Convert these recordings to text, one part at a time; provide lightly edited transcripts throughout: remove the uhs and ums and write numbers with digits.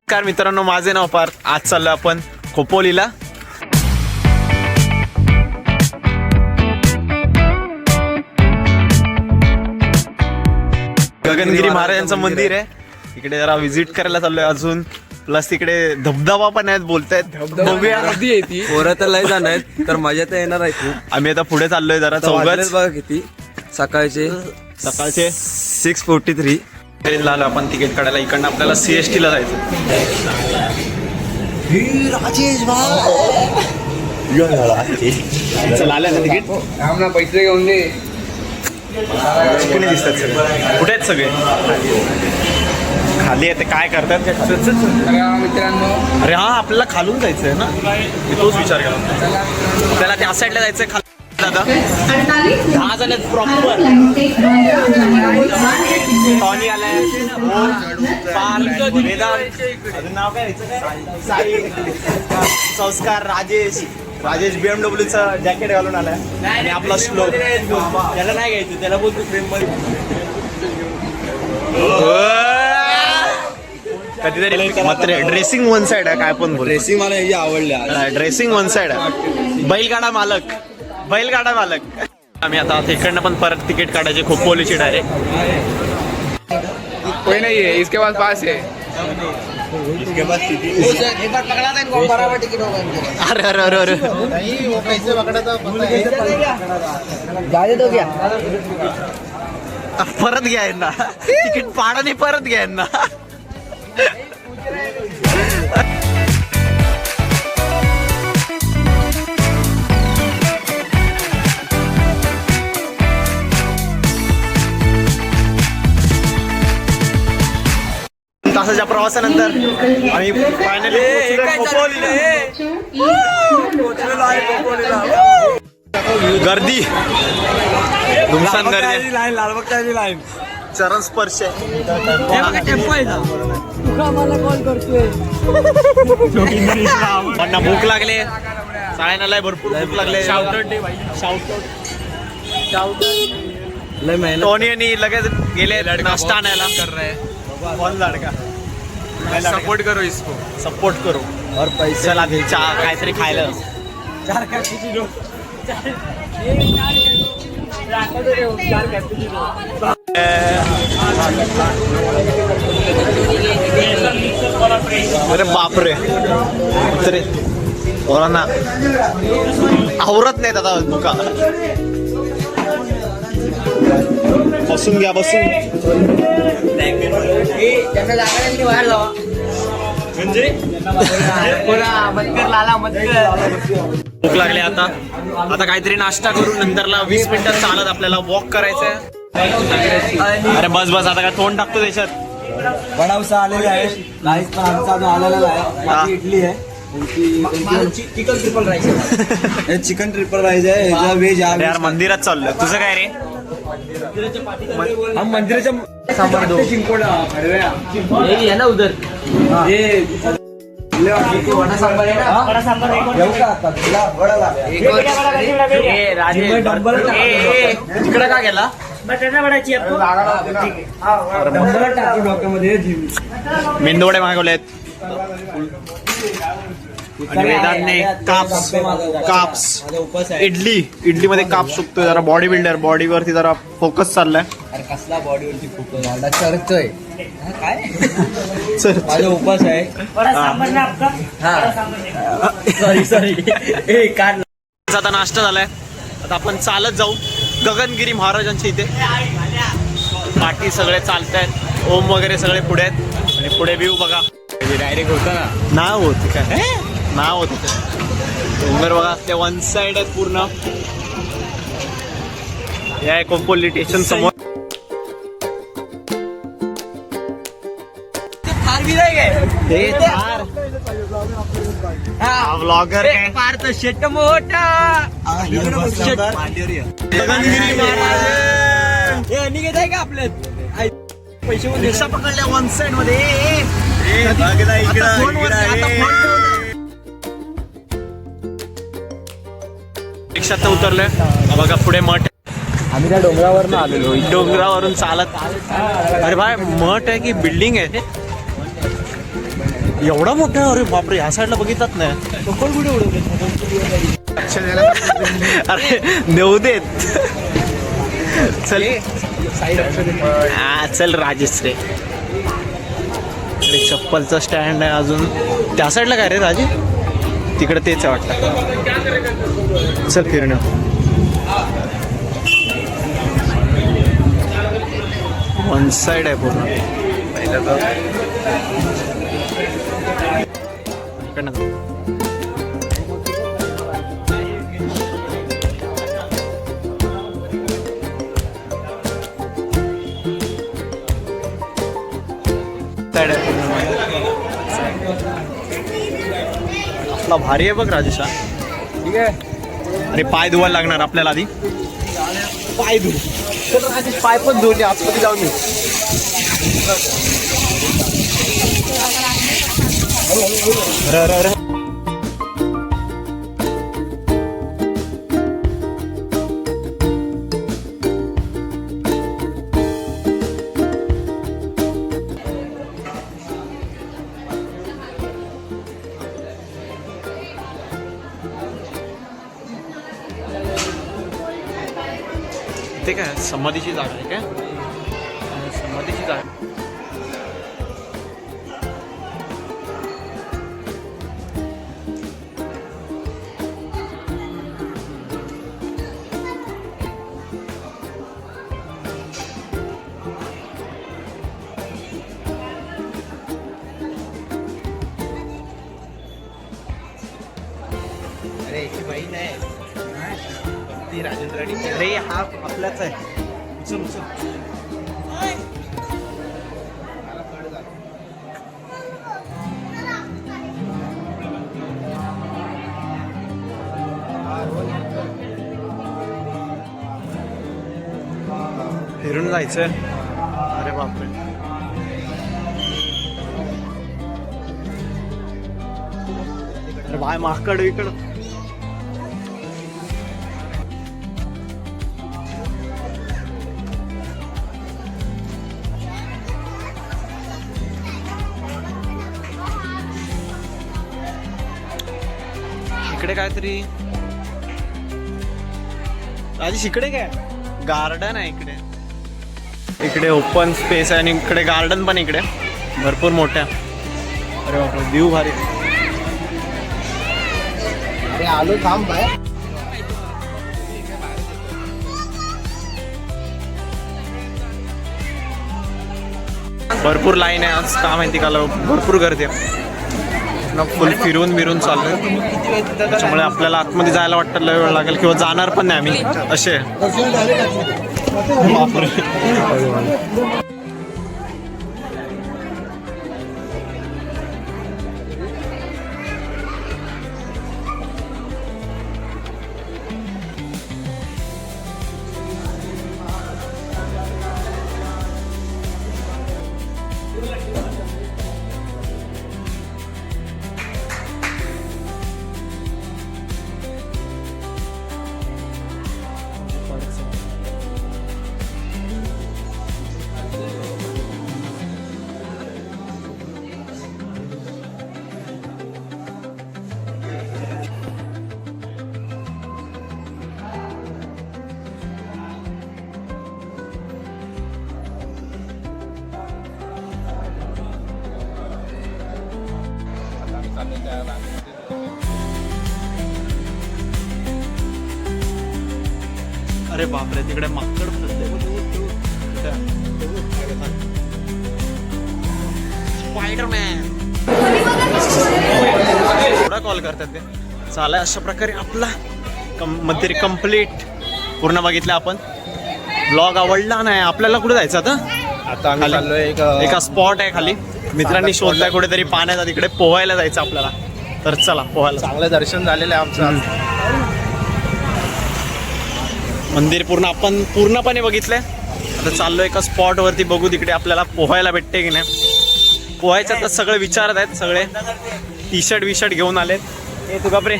नमस्कार मित्रांनो, माझे नाव पार्थ. आज चाललो आपण खोपोलीला. गगनगिरी महाराजांचं मंदिर आहे. इकडे जरा विजिट करायला चाललोय अजून. प्लस तिकडे धबधबा पण आहेत बोलतायत. बघूया पोरं तर लय जाणार आहेत, तर मजा तर येणार आहे खूप. आम्ही आता पुढे चाललोय जरा चौघात. बघा किती सकाळचे 6:43. ट्रेन ला आलो आपण तिकीट काढायला. इकडनं आपल्याला CST ला जायचं. चला आलं ना तिकीट. पैसे घेऊन दे. कुणी दिसतात सगळे. कुठे आहेत सगळे? खाली आहे ते काय करतात मित्रांनो, अरे हा आपल्याला खालून जायचंय ना. मी तोच विचार केला. आपल्याला त्या साईडला जायचंय खाली. दादा 10 जण प्रॉपर. टॉनी आलाय, वेदांत, अजून नाव काय साई, संस्कार, राजेश BMW चं जॅकेट घालून आलाय. आणि आपला श्लोक. त्याला नाही घ्यायचं, त्याला बोलतो फ्रेम मध्ये. कधीतरी मात्र ड्रेसिंग वन साइड आहे. काय पण बोल. ड्रेसिंग मला हे आवडल्या. ड्रेसिंग वन साइड आहे. बैलगाडा मालक. आम्ही आता इकडनं पण परत तिकीट काढायचे खोपोलीची डायरेक्ट. कोई नहीं है, इसके पास पास है. इसके बाद अरे अरे अरे अरे परत घ्या यांना. तिकीट पाडा नाही, परत घ्या यांना. तासाच्या प्रवासानंतर आम्ही फायनली गर्दी धुमसान गर्दी. लालबागची लाईन चरण स्पर्श. भूक लागले सायनाला, भरपूर भूक लागले. टोनी आणि लगेच गेले नाश्ता आणायला. कर रहे कौन लड़का. सपोर्ट करो इसको. सपोर्ट करो और पैसे. चला चहा काहीतरी खायला. अरे बापरे, तरी पोरांना आवरत नाही दादा. दुका बसून घ्या, बसून. भूक लागली आता काहीतरी नाश्ता करून नंतरला 20 मिनिटात चालत आपल्याला वॉक करायचंय. अरे बस बस, आता काय तोंड टाकतो त्याच्यात. वडावसा आलेला आहे. राईस पण आमचा अजून आलेला आहे. माझी इडली आहे. चिकन ट्रिपल राईस आहे. ह्याचा व्हेज आहे. यार मंदिरात चाललोय. तुझं काय रे? हम मंदिराच्या सांबार दो ना उधर. वडा सांबार आहे ना. तिकडे का गेला? मेंदवडे मागवलेत. आणि वेदांतने काप्स इडली मध्ये काप सुकतोय. जरा बॉडी बिल्डर, बॉडी वरती जरा फोकस चाललाय. कसला बॉडीवरती फोकस चढतोय काय. माझा उपास आहे. सॉरी आता नाश्ता झालाय. आता आपण चालत जाऊ गगनगिरी महाराजांच्या इथे. पाठी सगळे चालतायत. ओम वगैरे सगळे पुढे आहेत. आणि पुढे व्ह्यू बघा. डायरेक्ट होता ना. नाव होत काय नाव होत. डोंगर बघा ते वन साइड आहेत पूर्ण. या खोपोली स्टेशन समोर. व्लॉगर पार्थ शेट मोठा. गगनगिरी महाराज निघत आहे का आपल्यात. पैसे रिक्षा पकडल्या वन साइड मध्ये. रिक्षात उतरले बघा. पुढे मठ. आम्ही त्या डोंगरावरून आलेलो. डोंगरावरून चालत. अरे भाई मठ आहे की बिल्डिंग आहे? एवढा मोठा आहे? अरे बापरे, ह्या साईडला बघितलाच नाही. अरे नेऊ देत. चल हा चल राजेश्री. अरे चप्पलचं स्टँड आहे अजून त्या साईडला. काय रे राजे? तिकडे तेच आहे वाटतं. चल फिरून वन साईड आहे पूर्ण. इकडनं जाऊ. साईड आहे पूर्ण. आपला भारी आहे बघ राजेशा. ठीक आहे. अरे पाय धुवायला लागणार आपल्याला आधी. पाय धु. चल राजेश पाय पण धुवले आतमध्ये जाऊन ये. ते काय समाधीची जागा आहे काय? समाधीची जागा. अरे याची बहीण आहे ती राजेंद्र. अरे हा आपलाच आहे. उचल उचल. फिरून जायचंय. अरे बापरे. अरे बाय माकड इकडं. इकडे काहीतरी राजेश इकडे काय गार्डन आहे. इकडे इकडे ओपन स्पेस आहे आणि इकडे गार्डन पण इकडे भरपूर मोठ्या. अरे बापरे व्ह्यू भारी. अरे आलो थांब बाय. भरपूर लाईन आहे आज. का माहिती का भरपूर गर्दी आहे. फुल फिरून बिरून चाललोय. त्याच्यामुळे आपल्याला आतमध्ये जायला वाटतं लय वेळ लागेल किंवा जाणार पण नाही आम्ही असे. बापरे. अरे बापरे तिकडे माकड स्पायडरमॅन थोडा कॉल करतात ते. चालाय अशा प्रकारे आपला मंदिर कम्प्लीट पूर्ण बघितलं आपण. ब्लॉग आवडला नाही आपल्याला. कुठे जायचं आता? आता आम्ही चाललोय एका स्पॉट आहे खाली. मित्रांनी शोधलाय कुठेतरी पाण्याचा. तिकडे पोहायला जायचं आपल्याला. तर चला पोहायला. चांगलं दर्शन झालेलं आहे आमचं. मंदिर पूर्ण आपण पूर्णपणे बघितलंय. आता चाललो एका स्पॉट वरती. बघू तिकडे आपल्याला पोहायला भेटते की नाही. पोहायचं तर सगळे विचारत आहेत. सगळे टी शर्ट विशर्ट घेऊन आलेत. हे तू बापरे.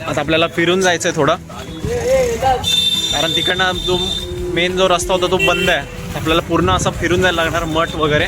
आता आपल्याला फिरून जायचंय थोडं. कारण तिकडनं जो मेन जो रस्ता होता तो बंद आहे. आपल्याला पूर्ण असा फिरून जायला लागणार. मठ वगैरे